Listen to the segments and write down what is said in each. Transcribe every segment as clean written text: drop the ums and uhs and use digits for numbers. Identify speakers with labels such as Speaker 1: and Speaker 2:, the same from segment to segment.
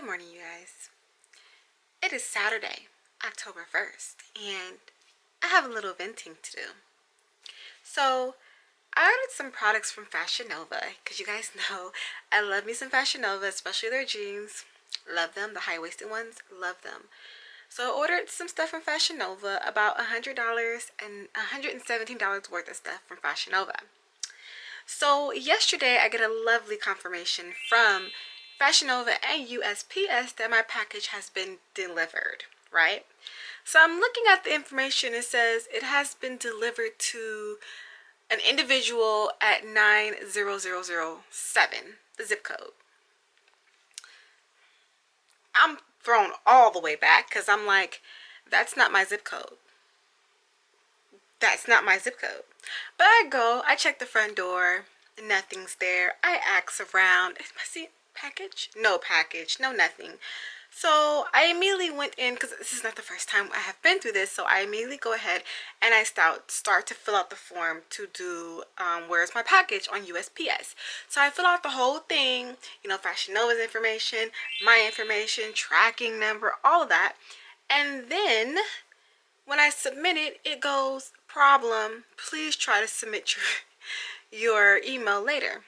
Speaker 1: Good morning, you guys. It is Saturday, October 1st, and I have a little venting to do. So, I ordered some products from Fashion Nova, because you guys know I love me some Fashion Nova, especially their jeans. Love them, the high-waisted ones, love them. So I ordered some stuff from Fashion Nova, about $100 and $117 worth of stuff from Fashion Nova. So yesterday I get a lovely confirmation from Fashion Nova and USPS that my package has been delivered, right? So I'm looking at the information. It says it has been delivered to an individual at 90007, the zip code. I'm thrown all the way back because I'm like, that's not my zip code. That's not my zip code. But I check the front door, nothing's there. I ask around, is my package? No package, no nothing. So I immediately went in, because this is not the first time I have been through this, so I immediately go ahead and I start to fill out the form to do where's my package on USPS. So I fill out the whole thing, you know, Fashion Nova's information, my information, tracking number, all of that. And then when I submit it, it goes, problem, please try to submit your email later.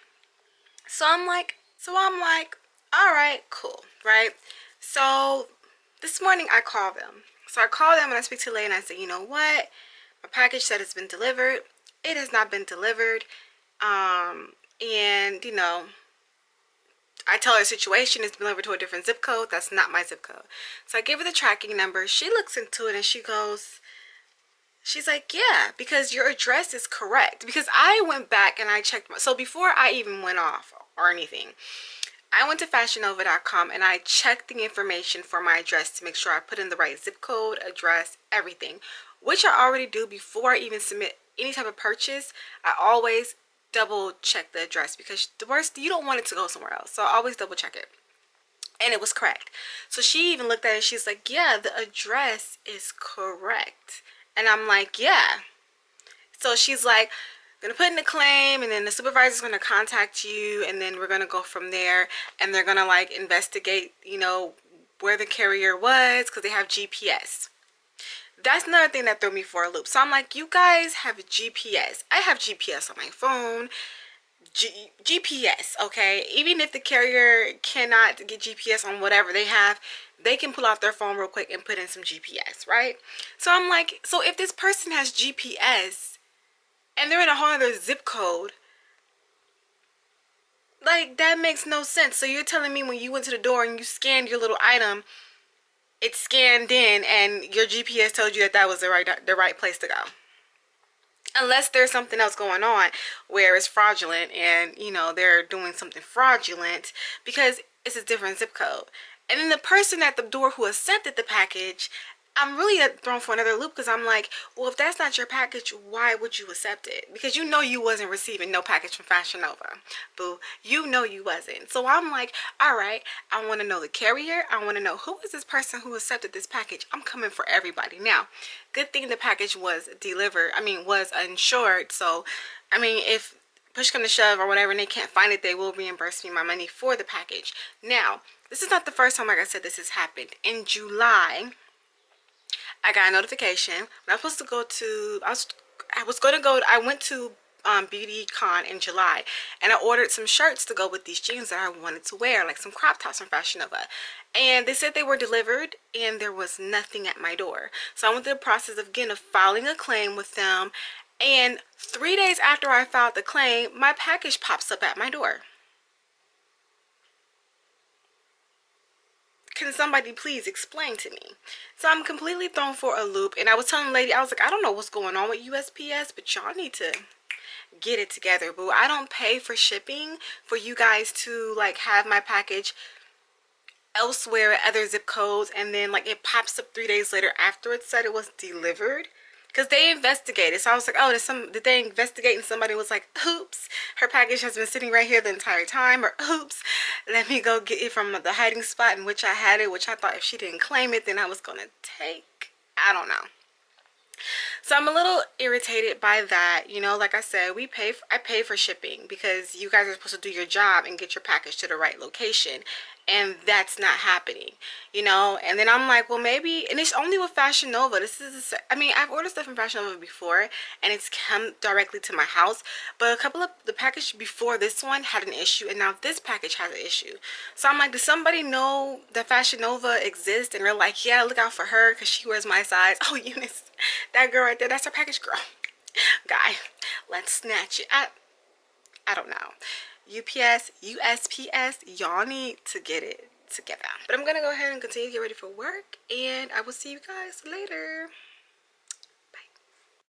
Speaker 1: So I'm like, all right, cool, right? So this morning I call them. So I call them and I speak to the lady and I say, you know what? My package said it's been delivered. It has not been delivered. And you know, I tell her the situation is delivered to a different zip code. That's not my zip code. So I give her the tracking number. She looks into it and she's like, yeah, because your address is correct. Because I went back and I checked. So before I even went off or anything, I went to fashionnova.com and I checked the information for my address to make sure I put in the right zip code, address, everything, which I already do before I even submit any type of purchase. I always double check the address because the worst, you don't want it to go somewhere else. So I always double check it. And it was correct. So she even looked at it and she's like, yeah, the address is correct. And I'm like, yeah. So she's like, gonna put in a claim, and then the supervisor's gonna contact you, and then we're gonna go from there, and they're gonna like investigate, you know, where the carrier was, because they have GPS. That's another thing that threw me for a loop. So I'm like, you guys have GPS. I have GPS on my phone. GPS, okay? Even if the carrier cannot get GPS on whatever they have, they can pull out their phone real quick and put in some GPS, right? So I'm like, so if this person has GPS and they're in a whole other zip code, like, that makes no sense. So you're telling me when you went to the door and you scanned your little item, it scanned in and your GPS told you that that was the right place to go? Unless there's something else going on where it's fraudulent and, you know, they're doing something fraudulent because it's a different zip code. And then the person at the door who accepted the package, I'm really thrown for another loop because I'm like, well, if that's not your package, why would you accept it? Because you know you wasn't receiving no package from Fashion Nova. Boo, you know you wasn't. So I'm like, all right, I want to know the carrier. I want to know who is this person who accepted this package. I'm coming for everybody. Now, good thing the package was delivered. I mean, was insured. So, I mean, if push come to shove or whatever and they can't find it, they will reimburse me my money for the package. Now, this is not the first time, like I said, this has happened. In July, I got a notification when I was supposed to go to, I went to Beauty Con in July, and I ordered some shirts to go with these jeans that I wanted to wear, like some crop tops from Fashion Nova. And they said they were delivered and there was nothing at my door. So I went through the process of filing a claim with them, and 3 days after I filed the claim, my package pops up at my door. Can somebody please explain to me? So I'm completely thrown for a loop. And I was telling the lady, I was like, I don't know what's going on with USPS, but y'all need to get it together, boo. I don't pay for shipping for you guys to like have my package elsewhere at other zip codes, and then like it pops up 3 days later after it said it was delivered. Because they investigated. So I was like, oh, did they investigate? And somebody was like, oops, her package has been sitting right here the entire time. Or oops, let me go get it from the hiding spot in which I had it, which I thought if she didn't claim it, then I was going to take. I don't know. So I'm a little irritated by that. You know, like I said, I pay for shipping because you guys are supposed to do your job and get your package to the right location, and that's not happening, you know. And then I'm like, well, maybe, and it's only with Fashion Nova. I mean, I've ordered stuff from Fashion Nova before and it's come directly to my house, but a couple of the package before this one had an issue, and now this package has an issue. So I'm like, does somebody know that Fashion Nova exists? And they're like, yeah, look out for her because she wears my size. Oh, Eunice, that girl right there, that's our package girl. Guy, let's snatch it. I don't know. UPS, USPS, y'all need to get it together. But I'm gonna go ahead and continue to get ready for work, and I will see you guys later.